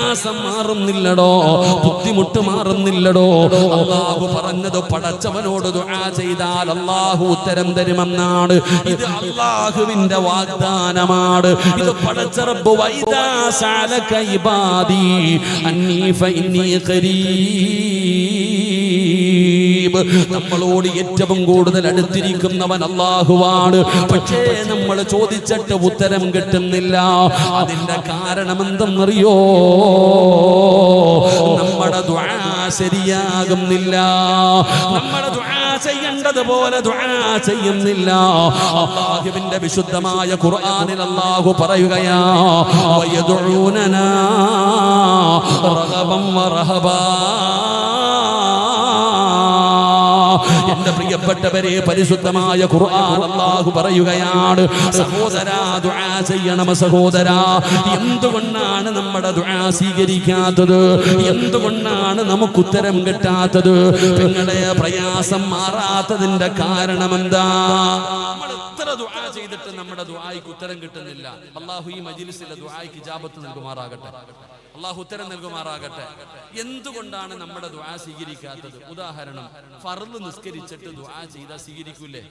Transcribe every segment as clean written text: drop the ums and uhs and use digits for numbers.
പ്രയാസം മാറുന്നില്ലടോ, ബുദ്ധിമുട്ട് മാറുന്നില്ലടോ. അല്ലാഹു പറഞ്ഞത് പടച്ചവനോട് ദുആ ചെയ്താൽ അല്ലാഹു ഉത്തരം തരുമെന്നാണ്. ഇത് അല്ലാഹുവിന്റെ വാഗ്ദാനമാണ്. ഇത് പടച്ച റബ്ബ് വൈദാ സഅലക ഇബാദി അന്നീ ഫഇന്നീ ഖരീബ്. നമ്മളോട് ഏറ്റവും കൂടുതൽ അടുത്തിരിക്കുന്നവൻ അല്ലാഹുവാണ്. പക്ഷേ നമ്മൾ ചോദിച്ചിട്ട് ഉത്തരം കിട്ടുന്നില്ല. അതിന്റെ കാരണം എന്തെന്നറിയോ? നമ്മുടെ ദുആ ശരിയാകുന്നില്ല. നമ്മുടെ ദുആ ചെയ്യേണ്ടതുപോലെ ദുആ ചെയ്യുന്നില്ല. അല്ലാഹുവിന്റെ വിശുദ്ധമായ ഖുർആനിൽ അല്ലാഹു പറയുകയാ, വയദുഊനനാ റഗബൻ വറഹബാ. എന്റെ പ്രിയപ്പെട്ടവരെ, പരിശുദ്ധമായ ഖുർആൻ അല്ലാഹു പറയുകയാണ്, സഹോദരാ ദുആ ചെയ്യണം. സഹോദരാ, എന്തുകൊണ്ടാണ് നമ്മുടെ ദുആ സ്വീകരിക്കാത്തത്? എന്തുകൊണ്ടാണ് നമുക്ക് ഉത്തരം കിട്ടാത്തത്? നിങ്ങളുടെ പ്രയാസം മാറാത്തതിന്റെ കാരണം എന്താ? നമ്മൾ എത്ര ദുആ ചെയ്തിട്ട് നമ്മുടെ ദുആയ്ക്ക് ഉത്തരം കിട്ടുന്നില്ല. അല്ലാഹു ഈ മജ്ലിസിലെ ദുആയ്ക്ക് ഇജാബത്ത് നൽകുമാറാകട്ടെ. അല്ലാഹു ഉത്തരം നൽകുമാറാകട്ടെ. എന്തുകൊണ്ടാണ് നമ്മുടെ ദുആ സ്വീകരിക്കാത്തത്? ഉദാഹരണം, ഫർള് നിസ്കരിച്ചിട്ട് ദുആ ചെയ്താൽ സ്വീകരിക്കൂലേ?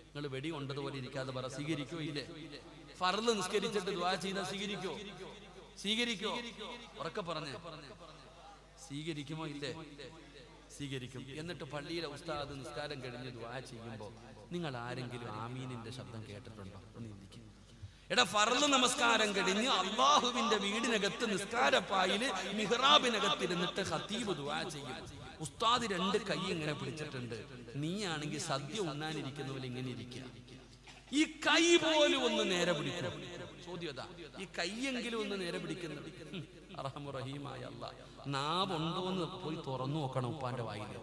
നിങ്ങൾ വെടി കൊണ്ടതുപോലെ ഇരിക്കാതെ പറ, സ്വീകരിക്കോ ഇല്ലേ? ഫർള് നിസ്കരിച്ചിട്ട് ദുആ ചെയ്താൽ സ്വീകരിക്കോ? സ്വീകരിക്കോ? ഉറക്കെ പറഞ്ഞേ, സ്വീകരിക്കുമോ ഇല്ലേ? സ്വീകരിക്കും. എന്നിട്ട് പള്ളിയിലെ ഉസ്താദ് നിസ്കാരം കഴിഞ്ഞ് ദുആ ചെയ്യുമ്പോൾ നിങ്ങൾ ആരെങ്കിലും ആമീനിന്റെ ശബ്ദം കേട്ടിട്ടുണ്ടോ? ഒന്ന് ഇരിക്കും. എടാ, ഫർള് നമസ്കാരം കഴിഞ്ഞ് അല്ലാഹുവിന്റെ വീടിനകത്ത് നിസ്കാരപ്പായില് മിഹ്റാബിനകത്തിരുന്നിട്ട് ഖതീബ് ദുആ ചെയ്യും. ഉസ്താദ് രണ്ട് കൈ ഇങ്ങനെ പിടിച്ചിട്ടുണ്ട്. നീയാണെങ്കിൽ സദ്യ ഉണ്ണാനിരിക്കുന്നവരെ ഇങ്ങനെ ഇരിക്കുക. ഈ കൈ പോലും ഒന്ന് നേരെ പിടിക്കണം. ചോദ്യത, ഈ കൈയെങ്കിലും ഒന്ന് നേരെ പിടിക്കുന്നത്? അർഹമുറഹീമായ അല്ലാഹ്, നാവുണ്ടോന്ന് പോയി തുറന്നു നോക്കണം ഉപ്പാന്റെ വായില്.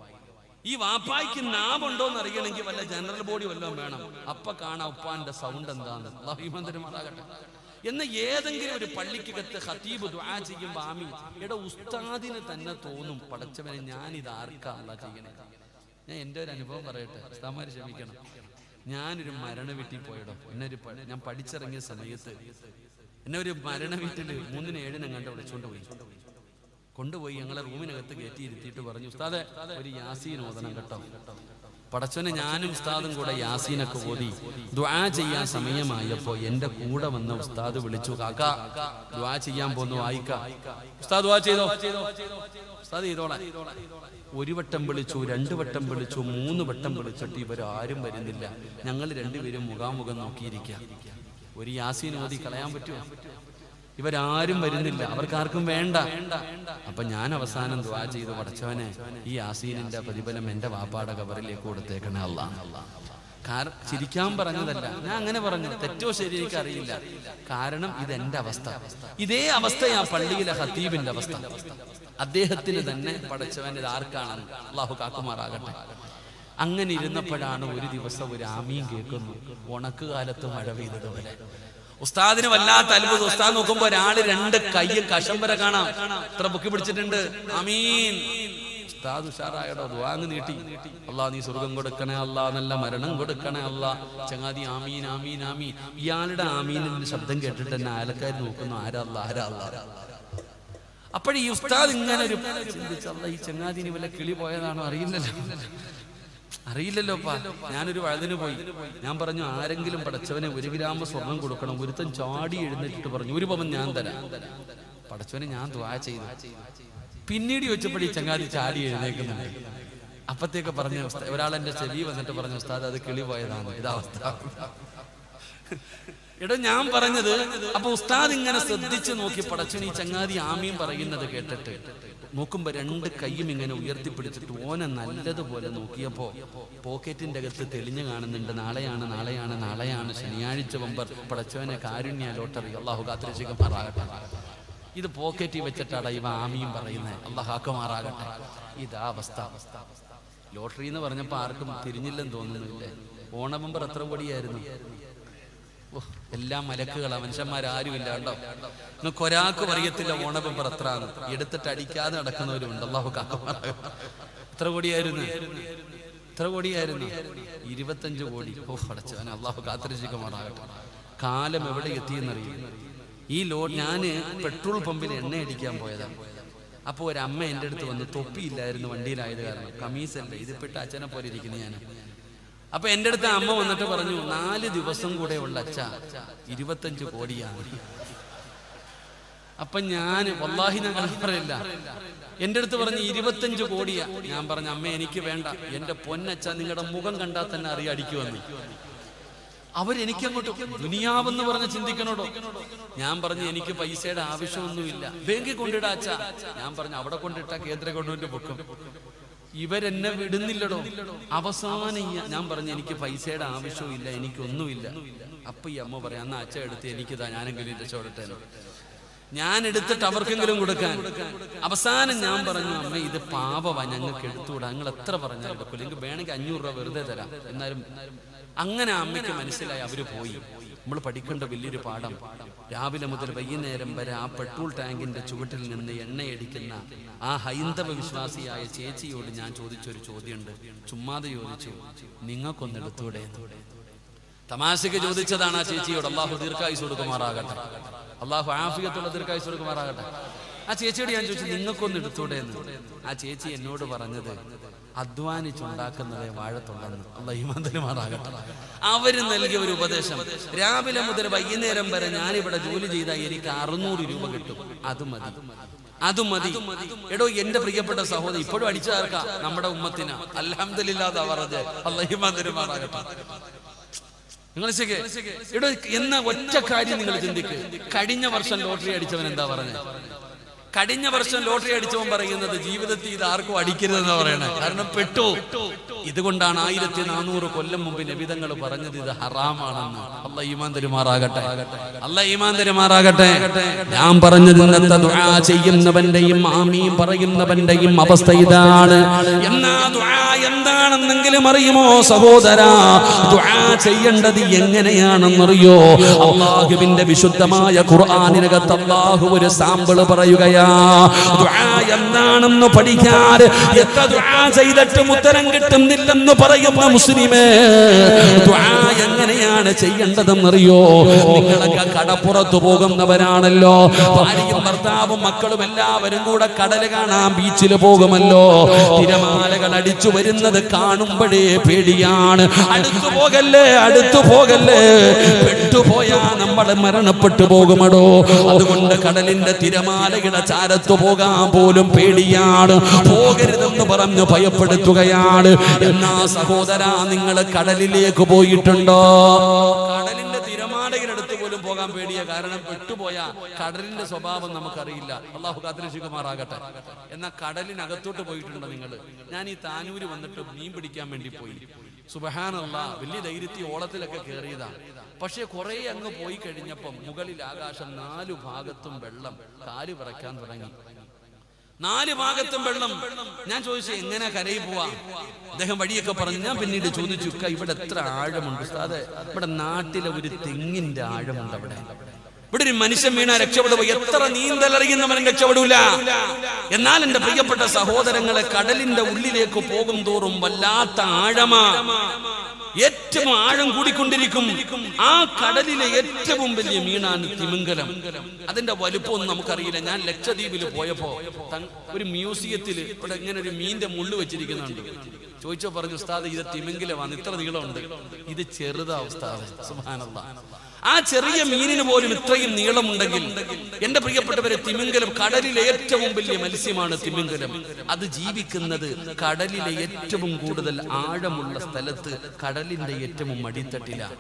ഈ വാപ്പായ്ക്ക് നാവുണ്ടോന്ന് അറിയണമെങ്കിൽ വല്ല ജനറൽ ബോഡി വല്ലതും വേണം. അപ്പൊ കാണാം ഉപ്പാന്റെ സൗണ്ട് എന്താന്ന്. അല്ലാഹു ഈമാൻ തരുമാറാകട്ടെ. എന്ന് ഏതെങ്കിലും ഒരു പള്ളിക്കകത്ത് ഖതീബ് ദുആ ചെയ്യുമ്പോൾ ആമീൻ, എടാ ഉസ്താദിന് തന്നെ തോന്നും, പടച്ചവനെ ഞാനിത് ആർക്കാ അല്ലാഹ് ചെയ്യണേ. ഞാൻ എൻ്റെ ഒരു അനുഭവം പറയട്ടെ, ഉസ്താദ്മാര് ക്ഷമിക്കണം. ഞാനൊരു മരണ വീട്ടിൽ പോയടോ. ഞാൻ പഠിച്ചിറങ്ങിയ സമയത്ത് എന്നെ ഒരു മരണ വീട്ടിൽ 3-7 കണ്ട് വിളിച്ചോണ്ട് കൊണ്ടുപോയി ഞങ്ങളെ റൂമിനകത്ത് കയറ്റി ഇരുത്തിയിട്ട് പറഞ്ഞു, ഉസ്താദെ ഒരു യാസീൻ ഓതണം കേട്ടോ. പടച്ചോനെ, ഞാനും ഉസ്താദും കൂടെ യാസീനൊക്കെ ഓതി ദുആ ചെയ്യാൻ സമയമായപ്പോ എന്റെ കൂടെ വന്ന ഉസ്താദ് വിളിച്ചു, കാക്ക ദുആ ചെയ്യാൻ പോന്നു, വായിക്ക. ഉസ്താദ് ദുആ ചെയ്തോ? ഉസ്താദ് ചെയ്തോളാം. 1 വട്ടം വിളിച്ചു, 2 വട്ടം വിളിച്ചു, 3 വട്ടം വിളിച്ചിട്ട് ഇവരാരും വരുന്നില്ല. ഞങ്ങൾ രണ്ടുപേരും മുഖാമുഖം നോക്കിയിരിക്കുക. ഒരു യാസീൻ ഓതി കളയാൻ പറ്റുമോ? ഇവരാരും വരുന്നില്ല, അവർക്കാർക്കും വേണ്ട. അപ്പൊ ഞാൻ അവസാനം ദുആ ചെയ്തു, പടച്ചവനെ ഈ യാസീനിന്റെ പ്രതിഫലം എന്റെ വാപ്പാടെ ഖബറിലേക്ക് കൊടുത്തേക്കണേ അല്ലാഹ്. ചിരിക്കാൻ പറഞ്ഞതല്ല, ഞാൻ അങ്ങനെ പറഞ്ഞു. തെറ്റോ ശരി എനിക്കറിയില്ല. കാരണം ഇതെന്റെ അവസ്ഥ. ഇതേ അവസ്ഥയാ പള്ളിയിലെ ഖതീബിന്റെ അവസ്ഥ. അദ്ദേഹത്തിന് തന്നെ പടച്ചവൻ ഇത് ആർക്കാണ്? അല്ലാഹു കാക്കുമാറാകട്ടെ. അങ്ങനെ ഇരുന്നപ്പോഴാണ് ഒരു ദിവസം ഒരു ആമീൻ കേൾക്കുന്നു. ഉണക്കുകാലത്ത് മഴ പെയ്തതുപോലെ. ഉസ്താദിന് വല്ലാത്ത അത്ഭുതം. ഉസ്താദ് നോക്കുമ്പോ ഒരാള് 2 കൈയും കഷം വരെ കാണാം. ഇത്ര പൊക്കി പിടിച്ചിട്ടുണ്ട്. ആമീൻ. ഉസ്താദ് ഉഷാറായടോ, ദുആങ്ങ് നീട്ടി. അല്ലാഹ് നീ സ്വർഗം കൊടുക്കണേ അല്ലാഹ്, നല്ല മരണം കൊടുക്കണേ അല്ലാഹ്. ചങ്ങാതി ആമീൻ ആമീൻ ആമീൻ. ഇയാളുടെ ആമീനിന്റെ ശബ്ദം കേട്ടിട്ട് തന്നെ അയൽക്കാർ നോക്കുന്നു, ആരാ അല്ലാഹ് ആരാ അല്ലാഹ്. അപ്പോഴീ ഉസ്താദ് ഇങ്ങനെ ഒരു ചിന്തിച്ചല്ല, ഈ ചങ്ങാതിന് വല്ല കിളി പോയതാണോ അറിയില്ലല്ലോ. ഞാനൊരു വഴുതിന് പോയി. ഞാൻ പറഞ്ഞു, ആരെങ്കിലും പടച്ചവനെ 1 ഗ്രാം സ്വർണം കൊടുക്കണം. ഒരുത്തൻ ചാടി എഴുന്നേറ്റിട്ട് പറഞ്ഞു, 1 പവൻ ഞാൻ തരാം. പടച്ചവനെ ഞാൻ ദുആ ചെയ്തു. പിന്നീട് ചോദിച്ചപ്പോഴീ ചങ്ങാതി ചാടി എഴുന്നേക്കുന്നുണ്ട്. അപ്പത്തേക്ക് പറഞ്ഞു, ഒരാളെന്റെ ചെവി വന്നിട്ട് പറഞ്ഞു, ഉസ്താദ് അത് കിളി പോയതാണ്. ഇതാവസ്ഥ. എടോ, ഞാൻ പറഞ്ഞത്, അപ്പൊ ഉസ്താദ് ഇങ്ങനെ ശ്രദ്ധിച്ചു നോക്കി. പടച്ചവൻ ഈ ചങ്ങാതി ആമീൻ പറയുന്നത് കേട്ടിട്ട് നോക്കുമ്പോ 2 കൈയും ഇങ്ങനെ ഉയർത്തിപ്പിടിച്ചിട്ട് ഓനെ നല്ലതുപോലെ നോക്കിയപ്പോ പോക്കറ്റിന്റെ അകത്ത് തെളിഞ്ഞു കാണുന്നുണ്ട്. നാളെയാണ് ശനിയാഴ്ച ബമ്പർ. പടച്ചവനെ കാരുണ്യ ലോട്ടറി. അല്ലാഹു കാത്തിരക്ഷിക്കുമാറാകട്ടെ. ഇത് പോക്കറ്റിൽ വെച്ചിട്ടാണ് ഇവ ആമീൻ പറയുന്നത്. അല്ലാഹു ആക്കുമാറാകട്ടെ. ഇതാ അവസ്ഥ. ലോട്ടറി എന്ന് പറഞ്ഞപ്പോ ആർക്കും തിരിഞ്ഞില്ലെന്ന് തോന്നുന്നില്ലേ? ഓണ ബമ്പർ എത്ര കോടിയായിരുന്നു? എല്ലാം മലക്കുകളാ, മനുഷ്യന്മാരാരുമില്ല കേട്ടോ. നിങ്ങൾക്ക് ഒരാൾക്ക് പറയത്തില്ല ഓണ ബമ്പർ എത്ര എടുത്തിട്ട് അടിക്കാതെ നടക്കുന്നവരുണ്ട്. അല്ലാഹു കാക്കുമാറാകട്ടെ. എത്ര കോടിയായിരുന്നു? 25 കോടി. ഓ പടച്ചവനെ, അല്ലാഹു കാത്തിരക്ഷിക്കുമാറാകട്ടെ. കാലം എവിടെ എത്തിയെന്നറിയും. ഞാൻ പെട്രോൾ പമ്പിൽ എണ്ണ അടിക്കാൻ പോയതാണ്. അപ്പോൾ ഒരമ്മ എൻ്റെ അടുത്ത് വന്ന്, തൊപ്പിയില്ലായിരുന്നു വണ്ടിയിലായത് കാരണം, കമീസല്ല, ഇതിപ്പെട്ട് അച്ഛനെ പോലെ ഇരിക്കുന്നു ഞാൻ. അപ്പൊ എൻ്റെ അടുത്ത് അമ്മ വന്നിട്ട് പറഞ്ഞു, 4 ദിവസം കൂടെ ഉള്ള അച്ഛ 25 കോടിയാണ്. അപ്പൊ ഞാൻ വല്ലാഹി ഞാൻ പറയില്ല, എൻ്റെ അടുത്ത് പറഞ്ഞു 25 കോടിയാ. ഞാൻ പറഞ്ഞു, അമ്മ എനിക്ക് വേണ്ട, എൻ്റെ പൊന്നച്ഛ നിങ്ങളുടെ മുഖം കണ്ടാൽ തന്നെ അറിയാം അടിക്കുവന്ന്. അവരെനിക്കങ്ങോട്ട് ദുനിയാവെന്ന് പറഞ്ഞ് ചിന്തിക്കണോടോ. ഞാൻ പറഞ്ഞു, എനിക്ക് പൈസയുടെ ആവശ്യമൊന്നുമില്ല, ബാങ്കിൽ കൊണ്ടിടാ അച്ഛ. ഞാൻ പറഞ്ഞു, അവിടെ കൊണ്ടിട്ട കേന്ദ്ര ഗവൺമെന്റ് പൊക്കും, ഇവരെന്നെ വിടുന്നില്ലടോ. അവസാനം ഞാൻ പറഞ്ഞു, എനിക്ക് പൈസയുടെ ആവശ്യമില്ല, എനിക്കൊന്നുമില്ല. അപ്പൊ ഈ അമ്മ പറയാം, എന്നാ അച്ഛ എടുത്ത് എനിക്കിതാ, ഞാനെങ്കിലും രക്ഷപ്പെടട്ടെ. ഞാൻ എടുത്തിട്ട് അവർക്കെങ്കിലും കൊടുക്കാൻ. അവസാനം ഞാൻ പറഞ്ഞു, അമ്മ ഇത് പാപവാ, ഞങ്ങൾക്ക് എടുത്തുകൂടാ, നിങ്ങൾ എത്ര പറഞ്ഞാൽ എടുക്കില്ല, എനിക്ക് വേണമെങ്കിൽ 500 രൂപ വെറുതെ തരാം. എന്നാലും അങ്ങനെ അമ്മയ്ക്ക് മനസ്സിലായി. അവര് പോയി. നമ്മൾ പഠിക്കേണ്ട വലിയൊരു പാഠം, രാവിലെ മുതൽ വൈകുന്നേരം വരെ ആ പെട്രോൾ ടാങ്കിന്റെ ചുവട്ടിൽ നിന്ന് എണ്ണയടിക്കുന്ന ആ ഹൈന്ദവ വിശ്വാസിയായ ചേച്ചിയോട് ഞാൻ ചോദിച്ചൊരു ചോദ്യമുണ്ട്. ചുമ്മാതെ ചോദിച്ചു, നിങ്ങൾക്കൊന്ന് എടുത്തൂടെ? തമാശക്ക് ചോദിച്ചതാണ് ആ ചേച്ചിയോട്. അള്ളാഹു ദീർഘായുസ് കൊടുക്കുമാറാകട്ടെ, അള്ളാഹു ആഫിയത്തുള്ള ദീർഘായുസ് കൊടുക്കുമാറാകട്ടെ. ആ ചേച്ചിയോട് ഞാൻ ചോദിച്ചു, നിങ്ങൾക്കൊന്ന് എടുത്തൂടെ എന്ന്. ആ ചേച്ചി എന്നോട് പറഞ്ഞത്, അധ്വാനിച്ചുണ്ടാക്കുന്നതേ വാഴത്തുണ്ടെന്ന്. അല്ലാഹു ഈമാൻ തരുമാറാകട്ടെ. അവര് നൽകിയ ഒരു ഉപദേശം, രാവിലെ മുതൽ വൈകുന്നേരം വരെ ഞാനിവിടെ ജോലി ചെയ്താൽ എനിക്ക് 600 രൂപ കിട്ടും, അത് മതി. എടോ എന്റെ പ്രിയപ്പെട്ട സഹോദരി, ഇപ്പോഴും അടിച്ചു ചേർക്കാം നമ്മുടെ ഉമ്മത്തിന്. അൽഹംദുലില്ലാഹ് പറഞ്ഞ് അല്ലാഹു ഈമാൻ തരുമാറാകട്ടെ. നിങ്ങൾ എടോ എന്ന ഒറ്റ കാര്യം നിങ്ങൾ ചിന്തിക്ക്. കഴിഞ്ഞ വർഷം ലോട്ടറി അടിച്ചവൻ എന്താ പറഞ്ഞത്? കഴിഞ്ഞ വർഷം ലോട്ടറി അടിച്ചവൻ പറയുന്നത്, ജീവിതത്തിൽ ഇത് ആർക്കും അടിക്കരുതെന്നാ പറയണേ, കാരണം പെട്ടു. ഇതുകൊണ്ടാണ് 1400 കൊല്ലം മുമ്പ് നബിതങ്ങൾ പറഞ്ഞത് ഇത് ഹറാമാണെന്ന്. അല്ലാഹു ഈമാൻ തരുമാറാകട്ടെ, അല്ലാഹു ഈമാൻ തരുമാറാകട്ടെ. ഞാൻ പറഞ്ഞത്, ഇന്നത്തെ ദുആ ചെയ്യുന്നവന്റെയും ആമീൻ പറയുന്നവന്റെയും അവസ്ഥ ഇതാണ്. എന്നാ ദുആ എന്താണെന്നെങ്കിലും അറിയുമോ സഹോദരാ? ദുആ ചെയ്യേണ്ടത് എങ്ങനെയാണെന്നറിയോ? അല്ലാഹുവിന്റെ വിശുദ്ധമായ ഖുർആനിനകത്ത് അല്ലാഹു ഒരു സാമ്പിൾ പറയുകയാ. ദുആ എന്താണെന്ന് പഠിക്കാൻ എത്ര ദുആ ചെയ്തിട്ടും ഉത്തരം കിട്ടുന്നില്ലെന്ന് പറയുന്ന മുസ്ലിമേ, ദുആ എങ്ങനെയാണ് ചെയ്യേണ്ടതെന്നറിയോ? നിങ്ങളൊക്കെ കടപ്പുറത്ത് പോകുന്നവരാണല്ലോ. ഭാര്യയും ഭർത്താവും മക്കളും എല്ലാവരും കൂടെ കടൽ കാണാൻ ബീച്ചിൽ പോകുമല്ലോ. തിരമാലകൾ അടിച്ചു വരുന്നത് കാണുമ്പോഴേ പേടിയാണ്. അടുത്തു പോകല്ലേ, പെട്ടുപോയാ നമ്മൾ മരണപ്പെട്ടു പോകുമടോ. അതുകൊണ്ട് കടലിന്റെ തിരമാലയുടെ ചാരത്തു പോകാൻ പോലും പേടിയാണ്. പോകരുതെന്ന് പറഞ്ഞു ഭയപ്പെടുത്തുകയാണ്. എന്നാ സഹോദരാ, നിങ്ങൾ കടലിലേക്ക് പോയിട്ടുണ്ടോ? കടലിന്റെ തിരമാലയുടെ അടുത്ത് പോലും പോകാൻ പേടിയ കാരണം പെട്ടുപോയാ കടലിന്റെ സ്വഭാവം നമുക്കറിയില്ല. അല്ലാഹു കാത്തിരക്ഷിക്കുമാറാകട്ടെ. എന്നാ കടലിനകത്തോട്ട് പോയിട്ടുണ്ടോ നിങ്ങൾ? ഞാൻ ഈ താനൂര് വന്നിട്ട് മീൻ പിടിക്കാൻ വേണ്ടി പോയി. സുബ്ഹാനല്ലാഹ്, വലിയ ധൈര്യത്തിൽ ഓളത്തിലൊക്കെ കയറിയതാണ്. പക്ഷെ കുറെ അങ്ങ് പോയി കഴിഞ്ഞപ്പം മുകളിൽ ആകാശം 4 ഭാഗത്തും വെള്ളം, കാല് വിറയ്ക്കാൻ തുടങ്ങി. 4 ഭാഗത്തും വെള്ളം. ഞാൻ ചോദിച്ചു, എങ്ങനെ കരയിൽ പോവാ? അദ്ദേഹം വഴിയൊക്കെ പറഞ്ഞു. ഞാൻ പിന്നീട് ചോദിച്ചു, ഇവിടെ എത്ര ആഴമുണ്ട് ഉസ്താദേ? ഇവിടെ നാട്ടിലെ ഒരു തെങ്ങിന്റെ ആഴമുണ്ട്. ഇവിടെ ഒരു മനുഷ്യൻ വീണാ രക്ഷപ്പെടുക, എത്ര നീന്തലറിയുന്നവനും രക്ഷപ്പെടൂല. എന്നാൽ എന്റെ പ്രിയപ്പെട്ട സഹോദരങ്ങളെ, കടലിന്റെ ഉള്ളിലേക്ക് പോകും തോറും വല്ലാത്ത ആഴമാ. ഏറ്റവും ആഴം കൂടിക്കൊണ്ടിരിക്കും. ആ കടലിലെ ഏറ്റവും വലിയ മീനാണ് തിമിംഗലം. അതിന്റെ വലുപ്പമൊന്നും നമുക്കറിയില്ല. ഞാൻ ലക്ഷദ്വീപിൽ പോയപ്പോ ഒരു മ്യൂസിയത്തിൽ ഇവിടെ ഇങ്ങനെ ഒരു മീനിന്റെ മുള്ളു വെച്ചിരിക്കുന്നുണ്ട്. ചോദിച്ചോ പറഞ്ഞു, ഉസ്താദ് ഇത് തിമിംഗലമാണ്, ഇത്ര നീളമുണ്ട്. ഇത് ചെറുതാ ഉസ്താദ്. സുബ്ഹാനല്ലാഹ്, ആ ചെറിയ മീനിന് പോലും ഇത്രയും നീളമുണ്ടെങ്കിൽ എന്റെ പ്രിയപ്പെട്ടവരെ, തിമിംഗലം കടലിലെ ഏറ്റവും വലിയ മത്സ്യമാണ് തിമിംഗലം. അത് ജീവിക്കുന്നത് കടലിലെ ഏറ്റവും കൂടുതൽ ആഴമുള്ള സ്ഥലത്ത്, കടലിന്റെ ഏറ്റവും അടിത്തട്ടിലാണ്.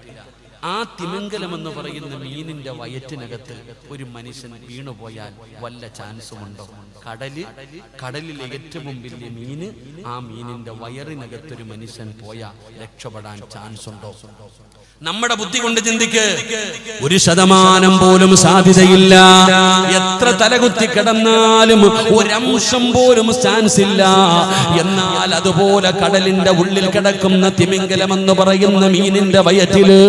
ആ തിമിംഗലം എന്ന് പറയുന്ന മീനിന്റെ വയറ്റിനകത്ത് ഒരു മനുഷ്യൻ വീണുപോയാൽ വല്ല ചാൻസുമുണ്ടോ? കടലിലെ ഏറ്റവും വലിയ മീന്, ആ മീനിന്റെ വയറിനകത്തൊരു മനുഷ്യൻ പോയാൽ രക്ഷപ്പെടാൻ ചാൻസ് ഉണ്ടോ? നമ്മുടെ ബുദ്ധി കൊണ്ട് ചിന്തിക്ക്, 1% പോലും സാധ്യതയില്ല. എത്ര തലകുത്തി കിടന്നാലും 1% പോലും ചാൻസ് ഇല്ല. എന്നാൽ അതുപോലെ കടലിന്റെ ഉള്ളിൽ കിടക്കുന്ന തിമിംഗലം എന്ന് പറയുന്ന മീനിന്റെ വയറ്റില്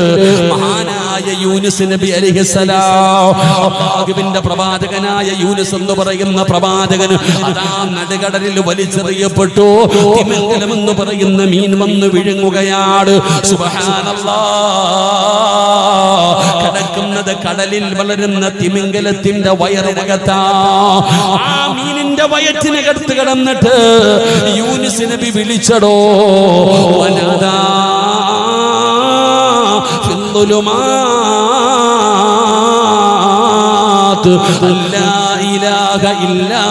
മഹാനായ മഹാനായ യൂനുസ് നബി അലൈഹിസ്സലാം, അല്ലാഹുവിന്റെ പ്രവാചകനായ യൂനുസ് എന്ന് പറയുന്ന പ്രവാചകൻ അതാ നടുകടലിൽ വലിച്ചെറിയപ്പെട്ടു. തിമിംഗലം എന്ന് പറയുന്ന മീൻ വന്ന് വിഴുങ്ങുകയാണ്. സുബ്ഹാനല്ലാഹ്, കിടക്കുന്നത് കടലിൽ വളരുന്ന തിമിംഗലത്തിന്റെ വയറിനകത്താ. ആ മീനിന്റെ വയറ്റിനകത്ത് കിടന്നിട്ട് യൂനുസ് നബി വിളിച്ചടോ, വനദാ ഫിദ്ദുലുമാത് അല്ലാ ഇലാഹ ഇല്ലാ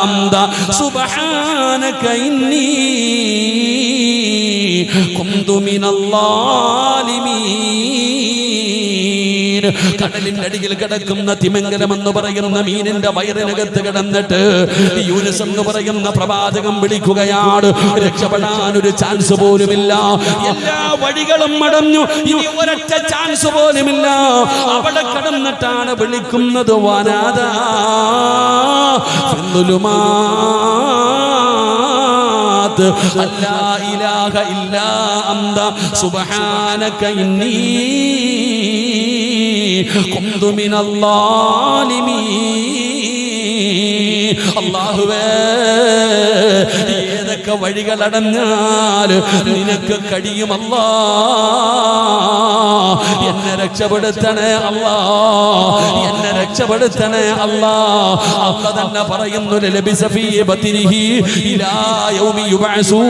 അന്ത സുബ്ഹാനക ഇന്നി കുന്തു മിനൽ ളാലിമീൻ. കടലിന്റെ അടിയിൽ കിടക്കുന്ന തിമിംഗലം എന്ന് പറയുന്ന മീനിന്റെ വയറിനകത്ത് കിടന്നിട്ട് യൂനുസ് എന്ന് പറയുന്ന പ്രവാചകം വിളിക്കുകയാണ്. രക്ഷപ്പെടാൻ ഒരു ചാൻസ് പോലുമില്ല, എല്ലാ വഴികളും അടഞ്ഞു, ഇനി ഒരൊറ്റ ചാൻസ് പോലുമില്ല. അവിടെ കിടന്നിട്ടാണ് വിളിക്കുന്നത്, വനാദാ ഫിദ്ദുലുമാത് അല്ലാ ഇലാഹ ഇല്ലാ അന്ത സുബ്ഹാനക ഇന്നി കുന്തു മിനൽ ളാലിമീൻ. അല്ലാഹുവേ, ഏതൊക്കെ വഴികളടഞ്ഞാൽ നിനക്ക് കഴിയുമല്ലാ, എന്നെ രക്ഷപ്പെടുത്തണേ അല്ലാ, എന്നെ രക്ഷപ്പെടുത്തണേ അല്ലാ. അല്ലാഹ് തന്നെ പറയുന്നു, ലബിസ ഫീ ബത്നിഹി ഇലാ യൗമി യുബഅസൂൻ.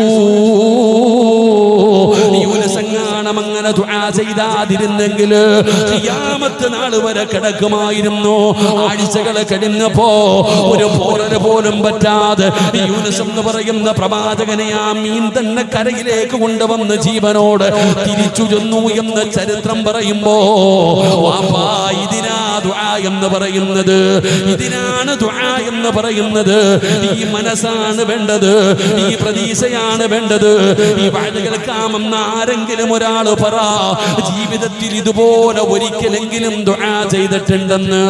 യൂനുസങ്ങാണം അങ്ങനെ ദുആ ചെയ്താതിരുന്നെങ്കിൽ ഖിയാമത്ത് നാൾ വരെ കിടക്കുമായിരുന്നു. ആഴ്ചകൾ കഴിഞ്ഞപ്പോ ഒരു പോറല് പോലും പറ്റാതെ യൂനുസ് എന്ന് പറയുന്ന പ്രവാചകനെ ആ മീൻ തന്നെ കരയിലേക്ക് കൊണ്ടുവന്ന് ജീവനോട് തിരിച്ചു ചെന്നു എന്ന് ചരിത്രം പറയുമ്പോ, ഇതിനാ ദുആ എന്ന് പറയുന്നത്, ഇതിനാണ് ദുആ എന്ന് പറയുന്നത്. ഈ മനസ്സാണ് വേണ്ടത്, ഈ പ്രതീക്ഷയാണ് വേണ്ടത്. ഈ വാഴ കേൾക്കാമെന്ന ആരെങ്കിലും ഒരാൾ പറ, ജീവിതത്തിൽ ഇതുപോലെ ഒരിക്കലെങ്കിലും ദുആ ചെയ്തിട്ടുണ്ടെന്ന്.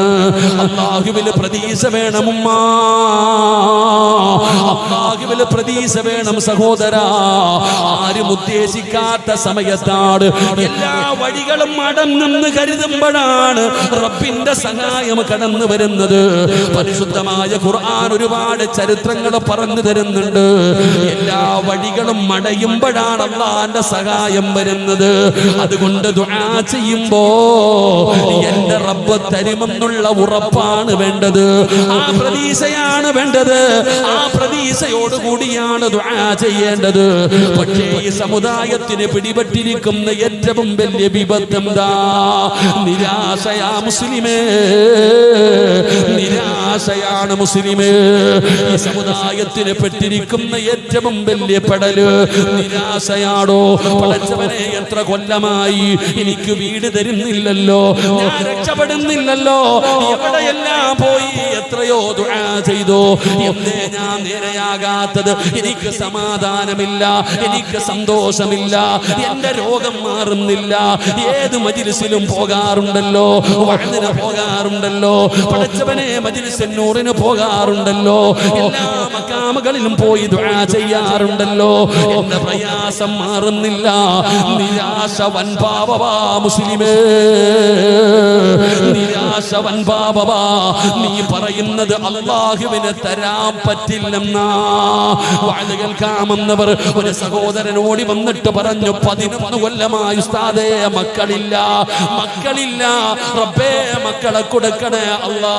അല്ലാഹുവിൽ പ്രതീക്ഷ വേണം ഉമ്മ, അല്ലാഹുവിൽ പ്രതീക്ഷ വേണം സഹോദരാ. ആരും ഉദ്ദേശിക്കാത്ത സമയത്താണ് എല്ലാ വഴികളും അടങ്ങെന്ന് കരുതുമ്പോഴാണ് റബ്ബിന്റെ സഹായം കടന്നു വരുന്നത്. പരിശുദ്ധമായ ഖുർആൻ ഒരുപാട് ചരിത്രങ്ങൾ പറഞ്ഞു തരുന്നുണ്ട്. എല്ലാ വഴികളും അടയുമ്പോഴാണ് അല്ലാഹുവിന്റെ സഹായം വരുന്നത്. അതുകൊണ്ട് ദുആ ചെയ്യുമ്പോ എന്റെ റബ്ബ് തരുമെന്നുള്ള ഉറപ്പാണ് വേണ്ടത്, ആ പ്രതീക്ഷയാണ് വേണ്ടത്. ആ പ്രതീക്ഷയോടുകൂടിയാണ് ദുആ ചെയ്യേണ്ടത്. പക്ഷേ ഈ സമുദായത്തിന് പിടിപെട്ടിരിക്കുന്ന ഏറ്റവും വലിയ വിപത്ത് എന്താ? നിരാശയാ മുസ്ലിമേ, നിരാശയാണ് മുസ്ലിമേ. ഈ സമുദായത്തിന് പെട്ടിരിക്കുന്ന ഏറ്റവും വലിയ പെടല് നിരാശയാണോ? പടച്ചവനെ, എത്ര കൊല്ലമായി എനിക്ക് വീട് തരുന്നില്ലല്ലോ, ഞാൻ രക്ഷപ്പെടുന്നില്ലല്ലോ, എവിടെയെല്ലാം പോയി, എത്രയോ ദുആ ചെയ്തു, എന്തേ ഞാൻ നേരെയാകാത്തത്? എനിക്ക് സമാധാനമില്ല, എനിക്ക് സന്തോഷമില്ല, എന്റെ രോഗം മാറുന്നില്ല. ഏത് മജ്‌ലിസിലും പോകാറുണ്ടല്ലോ, വഅദിന് പോകാറുണ്ടല്ലോ, പടച്ചവനെ മജ്‌ലിസുൻ നൂറിന് പോകാറുണ്ടല്ലോ, എല്ലാ മഖാമുകളിലും പോയി ദുആ ചെയ്യാറുണ്ടല്ലോ, എന്റെ പ്രയാസം മാറുന്നില്ല. നിരാശ വൻപാപവാ മുസ്ലിമേ, നിരാശ വൻപാപവാ. നീ പറയുന്നത് അല്ലാഹുവിന് തരാൻ പറ്റില്ലെന്നാ. വഅദ് കേൾക്കാമെന്നവർ ഒരു സഹോദരൻ ഓടി വന്നിട്ട് പറഞ്ഞു, 11 കൊല്ലമായി ഉസ്താദേ മക്കളില്ല, മക്കളില്ല, റബ്ബേ മക്കളെ കൊടുക്കണേ അല്ലാ.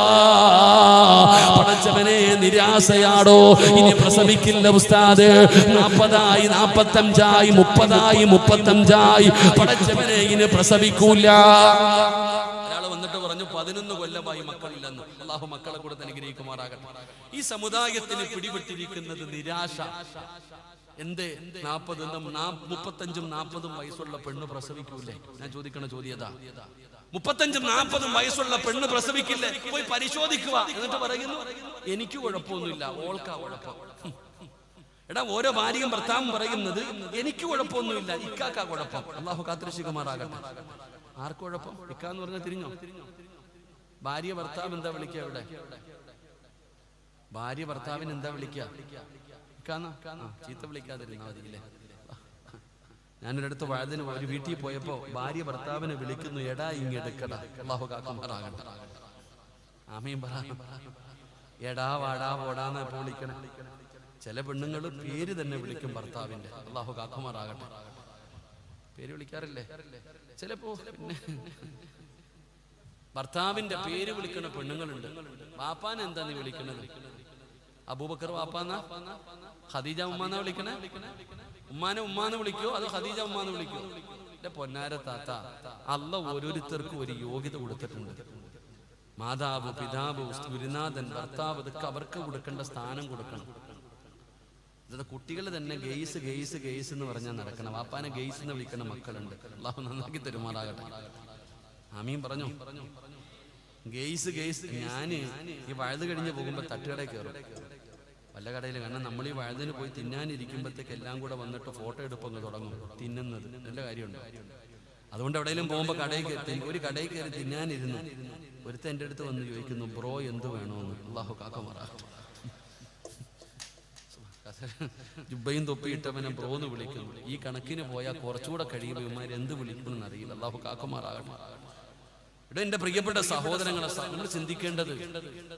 പടച്ചവനെ, നിരാശയാടോ? ഇനി പ്രസവിക്കില്ല ഉസ്താദ്, 40ആയി 45ആയി 30ആയി 35ആയി, പടച്ചവനെ ഇനി പ്രസവിക്കൂല. അയാൾ വന്നിട്ട് പറഞ്ഞു, 11 കൊല്ലമായി മക്കളില്ലെന്ന്. അല്ലാഹു മക്കളെ കൊടുത്ത് അനുഗ്രഹിക്കുമാറാകട്ടെ. ഈ സമുദായത്തിന് പിടിപെട്ടിരിക്കുന്നത് നിരാശ. എന്ത്? 40 35 40 വയസ്സുള്ള പെണ്ണ് പ്രസവിക്കൂലേ? ഞാൻ ചോദിക്കണ ചോദ്യതാ. 35 40 വയസ്സുള്ള പെണ്ണ് പ്രസവിക്കില്ലേ? പോയി പരിശോധിക്കുക. എന്നിട്ട് പറയുന്നു എനിക്ക് കുഴപ്പമൊന്നുമില്ല, ഓൾക്കാ കുഴപ്പം. എടാ, ഓരോ ഭാര്യയും ഭർത്താവും പറയുന്നത് എനിക്ക് കുഴപ്പമൊന്നുമില്ല, ഇക്കാക്കാ കുഴപ്പം. അല്ലാഹു കാത്തിരക്ഷിക്കുമാറാകട്ടെ. ആർക്ക് കുഴപ്പം? ഇക്കാന്ന് പറഞ്ഞാൽ തിരിഞ്ഞോ? ഭാര്യ ഭർത്താവ് എന്താ വിളിക്കുക? ഇവിടെ ഭാര്യ ഭർത്താവിന് എന്താ വിളിക്കുക? ചീത്ത വിളിക്കാതിരുന്നാ മതിയില്ലേ? ഞാനൊരിടത്ത് വഴുതിന് ഒരു വീട്ടിൽ പോയപ്പോ ഭാര്യ ഭർത്താവിനെ വിളിക്കുന്നു, എടാ ഇങ്ങെടുക്കടാ. അല്ലാഹു കാക്കുമാറാകട്ടെ. ആമീൻ പറ. എടാ വാടാ പോടാന്ന് എപ്പോ വിളിക്കണേ. ചില പെണ്ണുങ്ങൾ പേര് തന്നെ വിളിക്കും ഭർത്താവിന്റെ. അല്ലാഹു കാക്കുമാറാകട്ടെ. പേര് വിളിക്കാറില്ലേ ചിലപ്പോ? പിന്നെ ഭർത്താവിന്റെ പേര് വിളിക്കുന്ന പെണ്ണുങ്ങളുണ്ട്. വാപ്പാനെ എന്താ നീ വിളിക്കണത്? അബൂബക്കർ വാപ്പാന്ന, ഖദീജ ഉമ്മാന്ന വിളിക്കണേ? ഉമ്മാനെ ഉമ്മാന്ന് വിളിക്കോ അതോ ഖദീജ ഉമ്മാന്ന് വിളിക്കോ? എന്റെ പൊന്നാര താത്ത, അല്ലാഹു ഓരോരുത്തർക്കും ഒരു യോഗ്യത കൊടുത്തിട്ടുണ്ട്. മാതാവ്, പിതാവ്, ഗുരുനാഥൻ, ഭർത്താവ്, ഇതൊക്കെ അവർക്ക് കൊടുക്കേണ്ട സ്ഥാനം കൊടുക്കണം. ഇത് കുട്ടികൾ തന്നെ ഗെയ്സ് ഗെയ്സ് ഗെയ്സ് എന്ന് പറഞ്ഞാൽ നടക്കണം. വാപ്പാനെ ഗെയ്സ് എന്ന് വിളിക്കുന്ന മക്കളുണ്ട്. അല്ലാഹു നന്നാക്കി തരുമാറാകട്ടെ. ആമീൻ പറഞ്ഞു. Guys guys. ഞാന് ഈ വഴുത് കഴിഞ്ഞ് പോകുമ്പോ തട്ടുകടയിൽ കയറും, വല്ല കടയിൽ. കാരണം നമ്മൾ ഈ വഴുതിന് പോയി തിന്നാനിരിക്കുമ്പോഴത്തേക്ക് എല്ലാം കൂടെ വന്നിട്ട് ഫോട്ടോ എടുപ്പങ്ങ് തുടങ്ങും തിന്നുന്നത്. നല്ല കാര്യമുണ്ട്. അതുകൊണ്ട് എവിടെയെങ്കിലും പോകുമ്പോ കടയിൽ ഒരു കടയിൽ കയറി തിന്നാനിരുന്നു. ഒരുത്ത എൻ്റെ അടുത്ത് വന്ന് ചോദിക്കുന്നു, ബ്രോ എന്ത് വേണോന്ന്. അല്ലാഹു കാക്കുമാറാകട്ടെ. ജുബയും തൊപ്പിയിട്ടവനെ ബ്രോന്ന് വിളിക്കുന്നു. ഈ കണക്കിന് പോയാൽ കുറച്ചുകൂടെ കഴിയുമ്പോൾ ഇവന്മാർ എന്ത് വിളിക്കുമെന്ന് അറിയില്ല. അല്ലാഹു കാക്കുമാറാകട്ടെ. ഇവിടെ എന്റെ പ്രിയപ്പെട്ട സഹോദരങ്ങളെ, നമ്മൾ ചിന്തിക്കേണ്ടത്,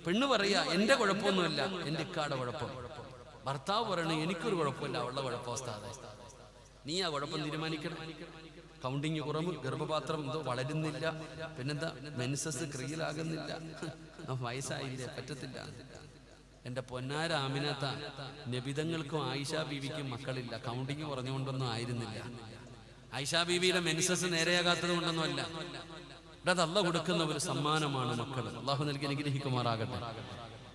പെണ്ണ് പറയാ എന്റെ കുഴപ്പമൊന്നുമില്ല, എന്റെ ഇക്കാടെ കുഴപ്പം. ഭർത്താവ് പറയണേ എനിക്കൊരു കുഴപ്പമില്ല, അവളുടെ കുഴപ്പമവസ്ഥ. നീ ആ കുഴപ്പം തീരുമാനിക്കണം. കൗണ്ടിങ് കുറവ്, ഗർഭപാത്രം എന്തോ വളരുന്നില്ല, പിന്നെന്താ മെൻസസ് ക്രിയലാകുന്നില്ല, വയസ്സായില്ലേ, പറ്റത്തില്ല. എന്റെ പൊന്നാര ആമിനത്ത, നബിതങ്ങൾക്കും ആയിഷ ബീവിക്കും മക്കളില്ല. കൗണ്ടിങ് കുറഞ്ഞുകൊണ്ടൊന്നും ആയിരുന്നില്ല. ആയിഷ ബീവിയുടെ മെൻസസ് നേരെയാകാത്തത് കൊണ്ടൊന്നും അല്ല. അത് അല്ലാഹു കൊടുക്കുന്ന ഒരു സമ്മാനമാണ് മക്കൾ. അല്ലാഹു നൽകി അനുഗ്രഹിക്കുമാറാകട്ടെ.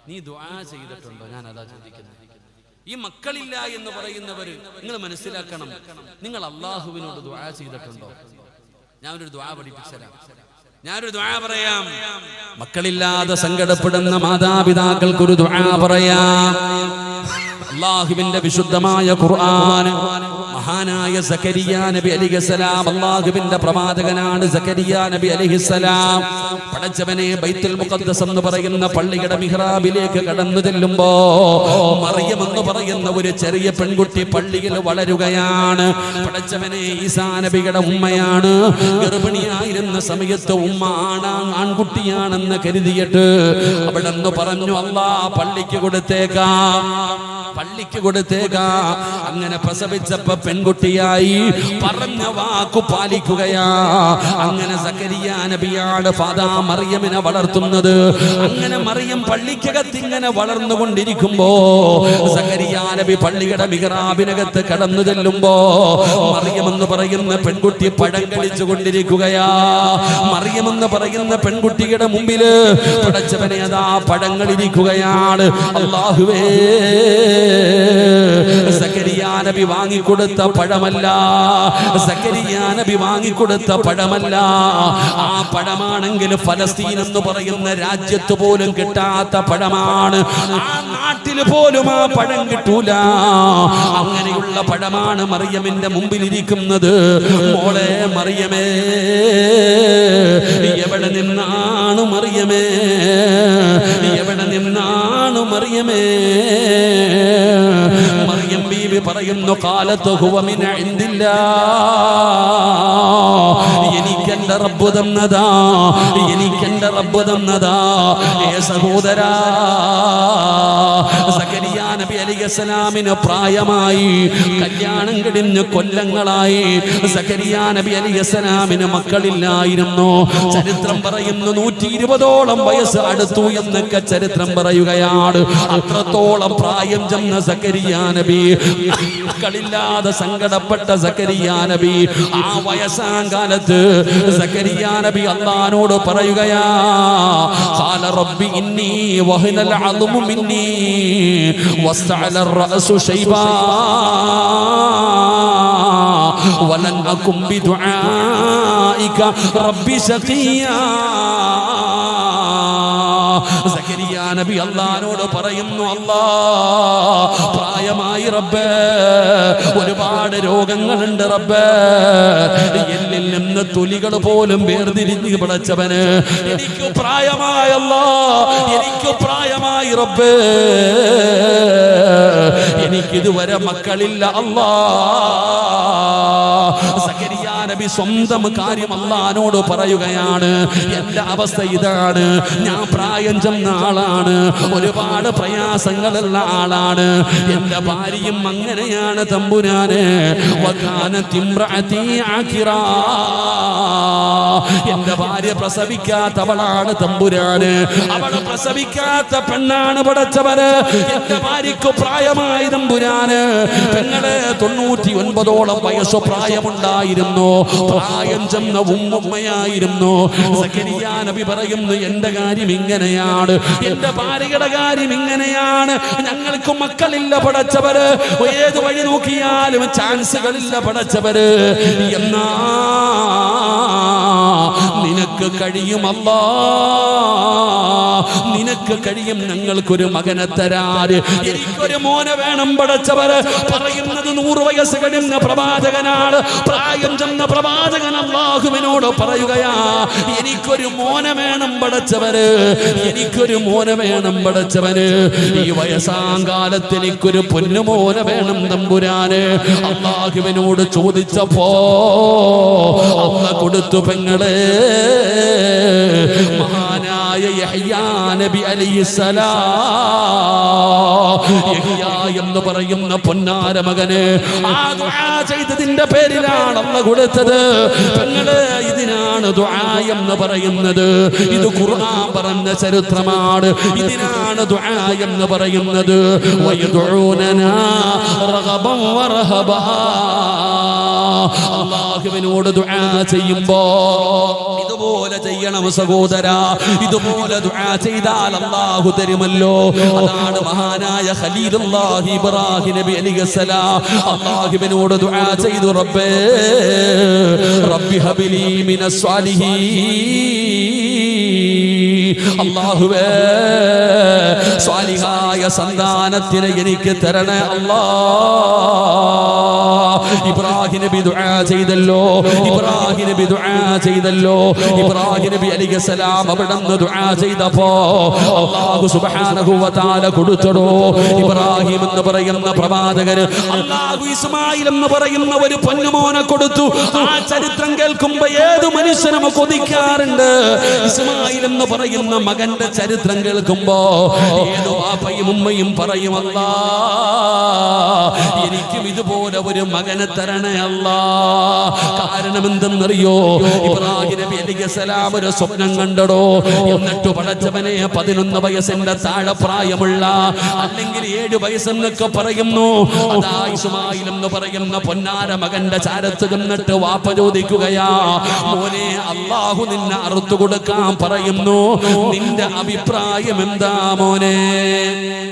നീ ദുആ ചെയ്തിട്ടുണ്ടോ? ഞാൻ അതാ ചോദിക്കുന്നത്. ഈ മക്കളില്ല എന്ന് പറയുന്നവര് നിങ്ങൾ മനസ്സിലാക്കണം, നിങ്ങൾ അല്ലാഹുവിനോട് ദുആ ചെയ്തിട്ടുണ്ടോ? ഞാനൊരു ദുആ പഠിപ്പിച്ചുതരാം. ഞാനൊരു ദുആ പറയാം. മക്കളില്ലാതെ സങ്കടപ്പെടുന്ന മാതാപിതാക്കൾക്കൊരു ദുആ പറയാം. അല്ലാഹുവിന്റെ വിശുദ്ധമായ ഖുർആൻ, മഹാനായ സക്കരിയ നബി അലൈഹിസ്സലാം, അല്ലാഹുവിന്റെ പ്രവാചകനാണ് സക്കരിയ നബി അലൈഹിസ്സലാം. പടച്ചവനെ, ബൈത്തുൽ മുഖദ്ദസ് എന്ന് പറയുന്ന പള്ളിയുടെ മിഹ്റാബിലേക്ക് കടന്നു ചെല്ലുമ്പോ മറിയം എന്ന് പറയുന്ന ഒരു ചെറിയ പെൺകുട്ടി പള്ളിയിൽ വളരുകയാണ്. പടച്ചവനെ, ഈസാ നബിയുടെ ഉമ്മയാണ്. ഗർഭിണിയായിരുന്ന സമയത്ത് ഉമ്മ ആൺകുട്ടിയാണെന്ന് കരുതിയിട്ട് അവിടെ നിന്ന് പറഞ്ഞു, അല്ലാ പള്ളിക്ക് കൊടുത്തേക്കാം, പള്ളിക്ക് കൊടുത്തേക്കാം. അങ്ങനെ പ്രസവിച്ചപ്പോ പെൺകുട്ടിയായി, പറഞ്ഞ വാക്കു പാലിക്കുകയാ. അങ്ങനെ സക്കരിയ നബിയാണ് ഫാദാ മറിയമിനെ വളർത്തുന്നത്. അങ്ങനെ മറിയം പള്ളിക്കകത്ത് ഇങ്ങനെ വളർന്നുകൊണ്ടിരിക്കുമ്പോ സക്കരിയ നബി പള്ളിയുടെ മിഹ്റാബിനകത്ത് കടന്നു ചെല്ലുമ്പോ മറിയം എന്ന് പറയുന്ന പെൺകുട്ടി പഴം കളിച്ചു കൊണ്ടിരിക്കുകയാ. മറിയം എന്ന് പറയുന്ന പെൺകുട്ടിയുടെ മുമ്പില് പടച്ചവനെ അതാ പഴങ്ങളിരിക്കുകയാണ്. അല്ലാഹുവേ, സക്കരിയ നബി വാങ്ങിക്കൊടുത്ത പഴമല്ല, സക്കരിയ നബി വാങ്ങിക്കൊടുത്ത പഴമല്ല. ആ പഴമാണെങ്കിൽ ഫലസ്തീൻ എന്ന് പറയുന്ന രാജ്യത്ത് പോലും കിട്ടാത്ത പഴമാണ്. ആ നാട്ടിൽ പോലും ആ പഴം കിട്ടൂല. അങ്ങനെയുള്ള പഴമാണ് മറിയമിന്റെ മുമ്പിലിരിക്കുന്നത്. മോളെ മറിയമേ, എവിടെ നിന്നാണ് മറിയമേ, എവിടെ നിന്നാണ് മറിയമേ? മറിയം ബീവി പറയുന്നു, ഖാലത്ത് ഹുവ മിൻ ഇൻദില്ലാ, എനിക്കെന്റെ റബ്ബ് തന്നതാ, എനിക്കെന്റെ റബ്ബ് തന്നതാ. ഏ സഹോദരാ, സക്കരിയ നബി അലൈഹിസ്സലാമിന് പ്രായമായി, കല്യാണം കഴിഞ്ഞ് കൊല്ലങ്ങളായി. സക്കരിയ നബി അലൈഹിസ്സലാമിന് മക്കളില്ലായിരുന്നു. ചരിത്രം പറയുന്നു 120ഓളം വയസ്സ് അടുത്തു എന്നൊക്കെ ചരിത്രം പറയുകയാണ്. അത്രത്തോളം പ്രായം ചെന്ന സക്കരിയ നബി, മക്കളില്ലാതെ സങ്കടപ്പെട്ട സക്കരിയ നബി, ആ വയസ്സാം കാലത്ത് സക്കരിയ നബി അല്ലാഹുവോട് പറയുകയാ, ഖാല റബ്ബി ഇന്നി വഹനൽ അദ്മു മിന്നി വസ്തഅല الرأس ശൈബാ വലൻ അകും ബിദുആഇക റബ്ബി ശഖിയാ. സക്കരിയ നബി അല്ലാഹുവോട് പറയുന്നു, അല്ലാ, പ്രായമായി റബ്ബേ, ഒരുപാട് രോഗങ്ങളുണ്ട് റബ്ബേ, എന്നിൽ നിന്ന് തുലികൾ പോലും വേർതിരിഞ്ഞ് പടച്ചവന്, എനിക്ക് പ്രായമായ അല്ലാ, എനിക്ക് പ്രായമായി റബ്ബേ, എനിക്കിതുവരെ മക്കളില്ല അല്ലാ. സക്കരിയ നബി സ്വന്തം കാര്യം അല്ലാഹുവോട് പറയുകയാണ്, എന്റെ അവസ്ഥ ഇതാണ്, ഞാൻ പ്രായം ചെന്ന ആളാണ്, ഒരുപാട് പ്രയാസങ്ങളുള്ള ആളാണ്, എന്റെ ഭാര്യയും അങ്ങനെയാണ് തമ്പുരാനെ. വകാനത് ഇംറഅതി ആഖിറാ, എന്റെ ഭാര്യ പ്രസവിക്കാത്തവളാണ് തമ്പുരാന്, അവള് പ്രസവിക്കാത്ത പെണ്ണാണ് പടച്ചവര്. എന്റെ ഭാര്യക്ക് പ്രായമായി തമ്പുരാന്, പെങ്ങളെ 99 വയസ്സ് പ്രായമുണ്ടായിരുന്നു, പ്രായം ചെന്ന ഉമ്മയായിരുന്നു. സക്കരിയ നബി പറയുന്നു, എന്റെ കാര്യം ഇങ്ങനെയാണ്, എന്റെ ഭാര്യയുടെ കാര്യം ഇങ്ങനെയാണ്, ഞങ്ങൾക്ക് മക്കളില്ല പടച്ചവര്, ഏത് വഴി നോക്കിയാലും ചാൻസുകളില്ല പടച്ചവര്. എന്നാ നിനക്ക് കഴിയും അല്ലാ, നിനക്ക് കഴിയും, ഞങ്ങൾക്കൊരു മകനെ തരാറ്, എനിക്കൊരു മോനെ വേണം പടച്ചവര്. പറയുന്നത് 100 വയസ്സ് കഴിഞ്ഞ പ്രവാചകനാണ്, പ്രായം ചെന്ന പ്രവാചകൻ അല്ലാഹുവിനോട് പറയുകയാ, എനിക്കൊരു മോനെ വേണം പടച്ചവര്, എനിക്കൊരു മോനെ വേണം പടച്ചവന്. ഈ വയസ്സാങ്കാലത്ത് എനിക്കൊരു പൊന്നുമോനെ വേണം തമ്പുരാന്. അല്ലാഹുവിനോട് ചോദിച്ചപ്പോ അല്ലാഹു കൊടുത്തു പെങ്ങളെ. മഹാനായ യഹ്യാ നബി അലൈഹിസ്സലാം, യഹ്യാ എന്ന് പറയുന്ന പൊന്നാര മകന് ആ ദുആ ചെയ്തതിന്റെ പേരിലാണ് അല്ലാഹു കൊടുത്തത്. പെങ്ങളെ, ഇതിനാണ് ദുആ എന്ന് പറയുന്നത്, ഇത് ഖുർആൻ പറഞ്ഞ ചരിത്രമാണ്, ഇതിനാണ് ദുആ എന്ന് പറയുന്നത്. വയദുഊനനാ റഗബൻ വറഹബാ, അല്ലാഹുവിനോട് ദുആ ചെയ്യുമ്പോ ഇതുപോലെ ചെയ്യണം സഹോദരാ, ഇതുപോലെ ദുആ ചെയ്താൽ അല്ലാഹു തരുമല്ലോ. അതാണ് മഹാനായ ഖലീലുല്ലാഹി ഇബ്രാഹിം നബി അലൈഹിസ്സലാം അല്ലാഹുവിനോട് ദുആ ചെയ്തു, റബ്ബേ റബ്ബി ഹബ്ലി മിനസ് സ്വാലിഹീൻ, അല്ലാഹുവേ സ്വാലിഹായ സന്താനത്തിനെ എനിക്ക് തരണേ അല്ലാ. ഇബ്രാഹിം നബി ദുആ ചെയ്തല്ലോ, ഇബ്രാഹിം നബി ദുആ ചെയ്തല്ലോ. ഇബ്രാഹിം നബി അലൈഹിസ്സലാം അവിടുന്ന് ദുആ ചെയ്തപ്പോ അല്ലാഹു സുബ്ഹാനഹു വ തആല കൊടുത്തടോ. ഇബ്രാഹിം എന്ന് പറയുന്ന പ്രവാചകന് അല്ലാഹു ഇസ്മായിൽ എന്ന് പറയുന്ന ഒരു പൊന്നുമോനെ കൊടുത്തു. ആ ചരിത്രം കേൾക്കുമ്പോൾ ഏത് മനുഷ്യനും കൊതിക്കാറുണ്ട്. ഇസ്മായിൽ എന്ന് പറയുന്ന മകന്റെ ചരിത്രം കേൾക്കുമ്പോ ഏത് വാപ്പയും ഉമ്മയും പറയും, അല്ലാ എനിക്കും ഇതുപോലെ ഒരു മകനെ തരണേ അല്ലാ. കാരണം എന്തെന്നറിയോ, ഇബ്രാഹിം നബി അലൈഹിസ്സലാം ഒരു സ്വപ്നം കണ്ടടോ. എന്നിട്ട് പടച്ചവനെ 11 വയസ്സിന്റെ താഴെ പ്രായമുള്ള, അല്ലെങ്കിൽ 7 വയസ്സെന്നൊക്കെ പറയുന്നു, അതാ ഇസ്മായിൽ എന്ന് പറയുന്ന പൊന്നാര മകന്റെ ചാരത്ത് നിന്നിട്ട് വാപ്പ ചോദിക്കുകയാ, മോനെ അല്ലാഹു നിന്നെ അറുത്തു കൊടുക്കാൻ പറയുന്നു, നിന്റെ അഭിപ്രായം എന്താ മോനെ?